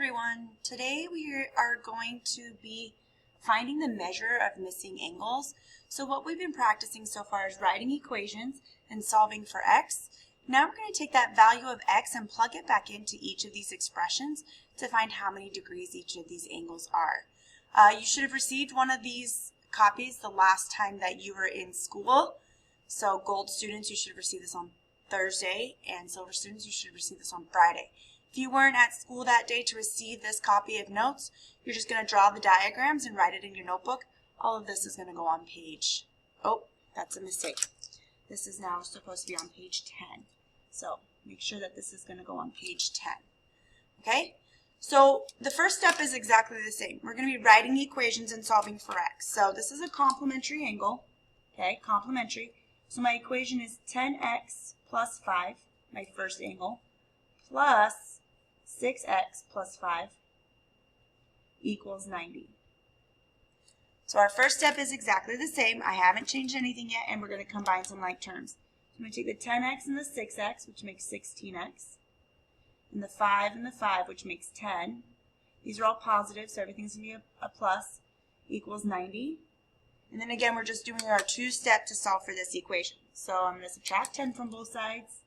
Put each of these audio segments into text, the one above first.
everyone. Today we are going to be finding the measure of missing angles. So what we've been practicing so far is writing equations and solving for x. Now we're going to take that value of x and plug it back into each of these expressions to find how many degrees each of these angles are. You should have received one of these copies the last time that you were in school. So gold students, you should have received this on Thursday, and silver students, you should receive this on Friday. If you weren't at school that day to receive this copy of notes, you're just going to draw the diagrams and write it in your notebook. All of this is going to go on page, oh, that's a mistake. This is now supposed to be on page 10. So make sure that this is going to go on page 10. Okay? So the first step is exactly the same. We're going to be writing equations and solving for x. So this is a complementary angle. Okay, complementary. So my equation is 10x plus 5, my first angle, plus 6x plus 5 equals 90. So our first step is exactly the same. I haven't changed anything yet, and we're going to combine some like terms. So I'm going to take the 10x and the 6x, which makes 16x, and the 5 and the 5, which makes 10. These are all positive, so everything's going to be a plus, equals 90. And then again, we're just doing our two-step to solve for this equation. So I'm going to subtract 10 from both sides.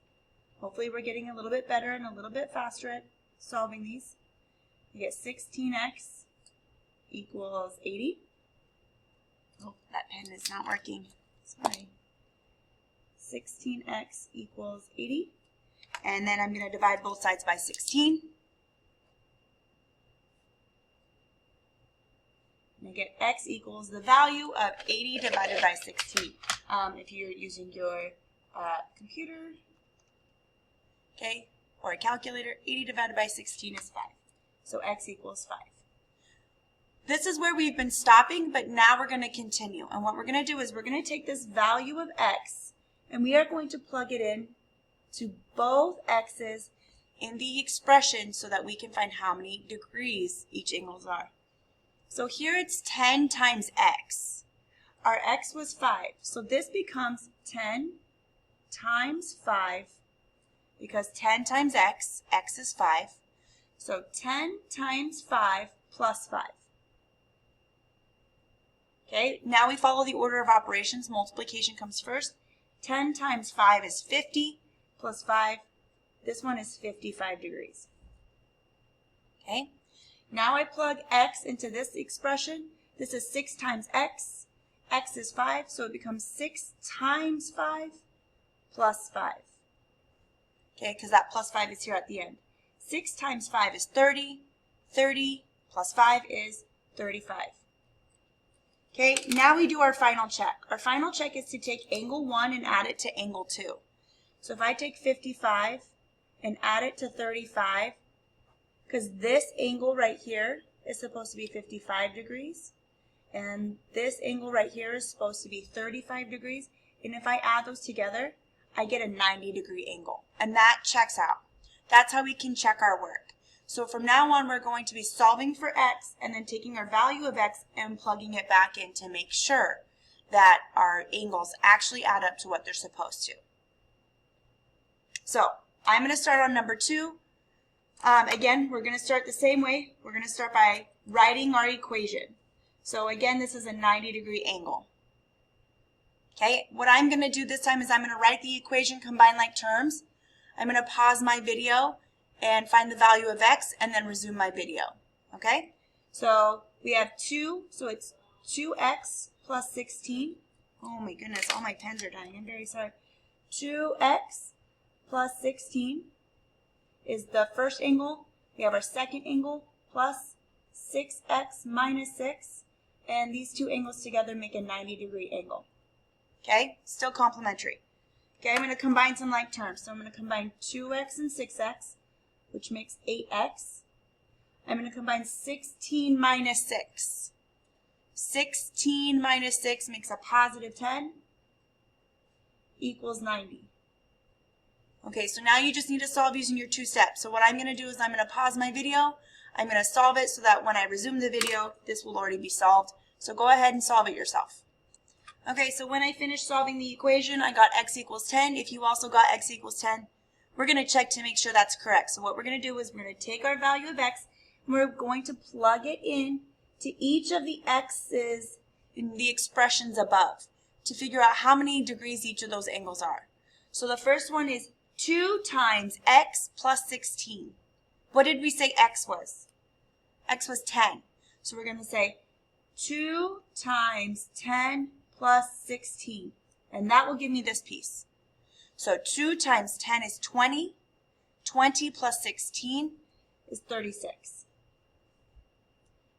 Hopefully we're getting a little bit better and a little bit faster at solving these. You get 16x equals 80. Oh, that pen is not working. Sorry. 16x equals 80. And then I'm going to divide both sides by 16. And I get x equals the value of 80 divided by 16. If you're using your computer, okay, or a calculator, 80 divided by 16 is 5. So x equals 5. This is where we've been stopping, but now we're going to continue. And what we're going to do is we're going to take this value of x, and we are going to plug it in to both x's in the expression so that we can find how many degrees each angles are. So here it's 10 times x. Our x was 5. So this becomes 10 times 5, because 10 times x is 5. So 10 times 5 plus 5. Okay, now we follow the order of operations. Multiplication comes first. 10 times 5 is 50 plus 5. This one is 55 degrees. Okay, now I plug x into this expression. This is 6 times x. X is 5, so it becomes 6 times 5 plus 5. Okay, because that plus 5 is here at the end. 6 times 5 is 30. 30 plus 5 is 35. Okay, now we do our final check. Our final check is to take angle 1 and add it to angle 2. So if I take 55 and add it to 35, because this angle right here is supposed to be 55 degrees, and this angle right here is supposed to be 35 degrees, and if I add those together, I get a 90-degree angle, and that checks out. That's how we can check our work. So from now on, we're going to be solving for x and then taking our value of x and plugging it back in to make sure that our angles actually add up to what they're supposed to. So I'm going to start on number 2. Again, we're going to start the same way. We're going to start by writing our equation. So again, this is a 90-degree angle. Okay, what I'm going to do this time is I'm going to write the equation, combine like terms. I'm going to pause my video and find the value of x and then resume my video. Okay, so we have 2, so it's 2x plus 16. Oh my goodness, all my pens are dying. I'm very sorry. 2x plus 16 is the first angle. We have our second angle plus 6x minus 6. And these two angles together make a 90-degree angle. Okay, still complementary. Okay, I'm going to combine some like terms. So I'm going to combine 2x and 6x, which makes 8x. I'm going to combine 16 minus 6. 16 minus 6 makes a positive 10, equals 90. Okay, so now you just need to solve using your two steps. So what I'm going to do is I'm going to pause my video. I'm going to solve it so that when I resume the video, this will already be solved. So go ahead and solve it yourself. Okay, so when I finished solving the equation, I got x equals 10. If you also got x equals 10, we're going to check to make sure that's correct. So what we're going to do is we're going to take our value of x We're going to plug it in to each of the x's in the expressions above to figure out how many degrees each of those angles are. So the first one is 2 times x plus 16. What did we say x was? X was 10. So we're going to say 2 times 10 plus 16. And that will give me this piece. So 2 times 10 is 20. 20 plus 16 is 36.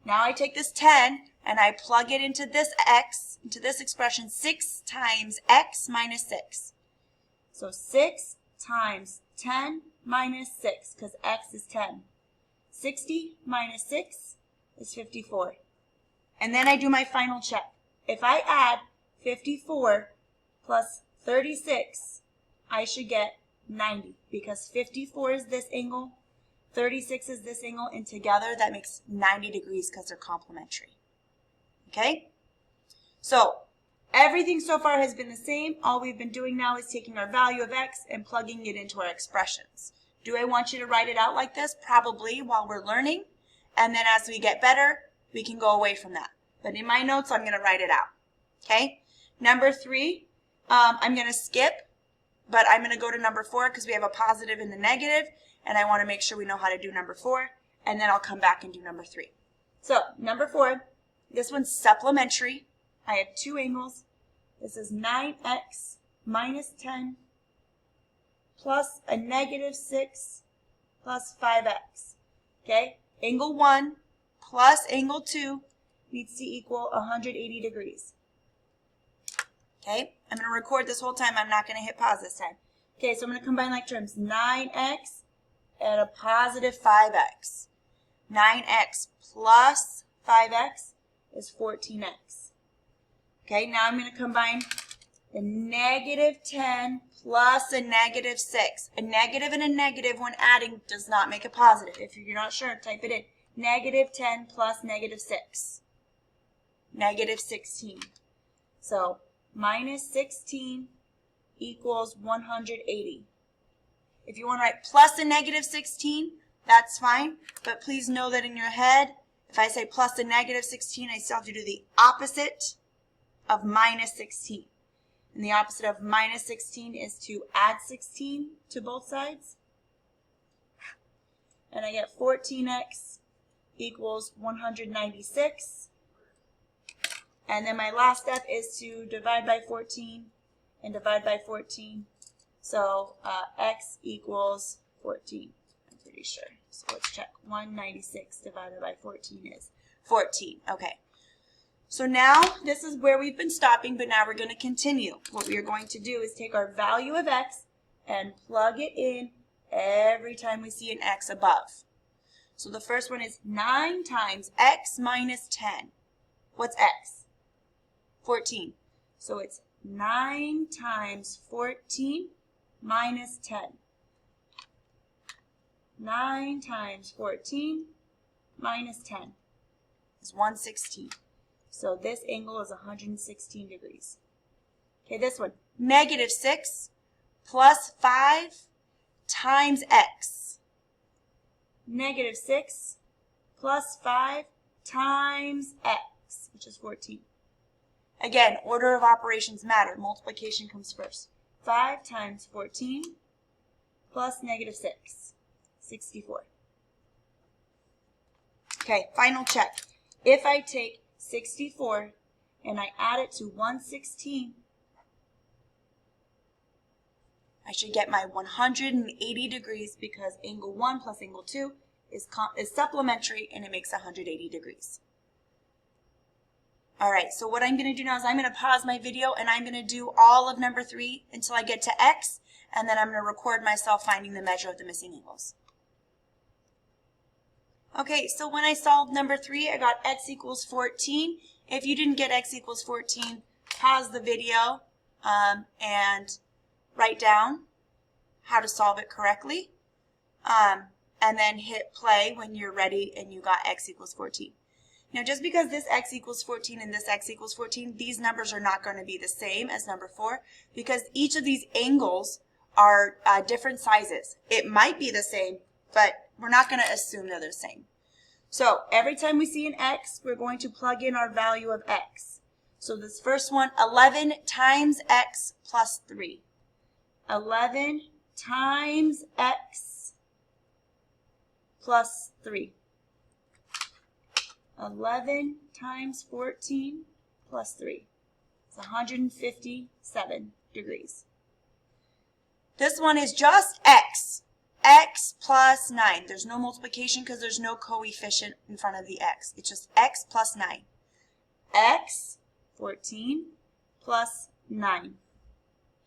Now I take this 10 and I plug it into this x, into this expression, 6 times x minus 6. So 6 times 10 minus 6, because x is 10. 60 minus 6 is 54. And then I do my final check. If I add 54 plus 36, I should get 90, because 54 is this angle, 36 is this angle, and together that makes 90 degrees because they're complementary. Okay? So everything so far has been the same. All we've been doing now is taking our value of x and plugging it into our expressions. Do I want you to write it out like this? Probably, while we're learning. And then as we get better, we can go away from that. But in my notes, I'm going to write it out. Okay? Number 3, I'm going to skip, but I'm going to go to number 4 because we have a positive and the negative, and I want to make sure we know how to do number 4, and then I'll come back and do number 3. So number 4, this one's supplementary. I have 2 angles. This is 9x minus 10 plus a negative 6 plus 5x. Okay? Angle 1 plus angle 2 needs to equal 180 degrees. Okay? I'm going to record this whole time. I'm not going to hit pause this time. Okay, so I'm going to combine like terms. 9x and a positive 5x. 9x plus 5x is 14x. Okay, now I'm going to combine the negative 10 plus a negative 6. A negative and a negative when adding does not make a positive. If you're not sure, type it in. Negative 10 plus negative 6. Negative 16. So minus 16 equals 180. If you want to write plus a negative 16, that's fine. But please know that in your head, if I say plus a negative 16, I still have to do the opposite of minus 16. And the opposite of minus 16 is to add 16 to both sides. And I get 14x equals 196. And then my last step is to divide by 14 and divide by 14. So x equals 14, I'm pretty sure. So let's check. 196 divided by 14 is 14. Okay. So now this is where we've been stopping, but now we're going to continue. What we are going to do is take our value of x and plug it in every time we see an x above. So the first one is 9 times x minus 10. What's x? 14. So it's 9 times 14 minus 10. 9 times 14 minus 10 is 116. So this angle is 116 degrees. Okay, this one. Negative 6 plus 5 times x. Negative 6 plus 5 times x, which is 14. Again, order of operations matter. Multiplication comes first. 5 times 14 plus negative 6, 64. Okay, final check. If I take 64 and I add it to 116, I should get my 180 degrees because angle 1 plus angle 2 is supplementary and it makes 180 degrees. All right, so what I'm going to do now is I'm going to pause my video and I'm going to do all of number 3 until I get to x, and then I'm going to record myself finding the measure of the missing angles. Okay, so when I solved number 3, I got x equals 14. If you didn't get x equals 14, pause the video and write down how to solve it correctly, and then hit play when you're ready and you got x equals 14. Now, just because this x equals 14 and this x equals 14, these numbers are not going to be the same as number 4 because each of these angles are different sizes. It might be the same, but we're not going to assume they're the same. So every time we see an x, we're going to plug in our value of x. So this first one, 11 times x plus 3. 11 times x plus 3. 11 times 14 plus 3. It's 157 degrees. This one is just x. X plus 9. There's no multiplication because there's no coefficient in front of the x. It's just x plus 9. X, 14, plus 9.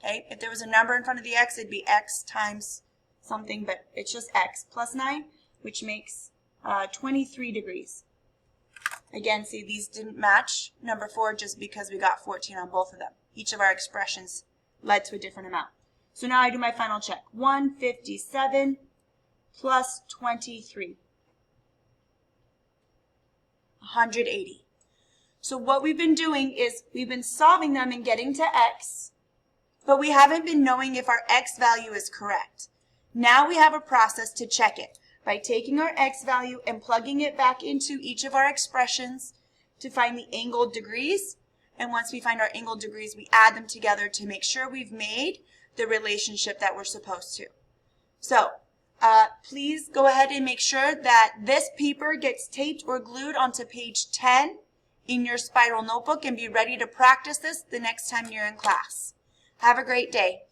Okay, if there was a number in front of the x, it'd be x times something, but it's just x plus 9, which makes 23 degrees. Again, see, these didn't match number 4 just because we got 14 on both of them. Each of our expressions led to a different amount. So now I do my final check. 157 plus 23. 180. So what we've been doing is we've been solving them and getting to x, but we haven't been knowing if our x value is correct. Now we have a process to check it by taking our x value and plugging it back into each of our expressions to find the angled degrees. And once we find our angled degrees, we add them together to make sure we've made the relationship that we're supposed to. So please go ahead and make sure that this paper gets taped or glued onto page 10 in your spiral notebook and be ready to practice this the next time you're in class. Have a great day.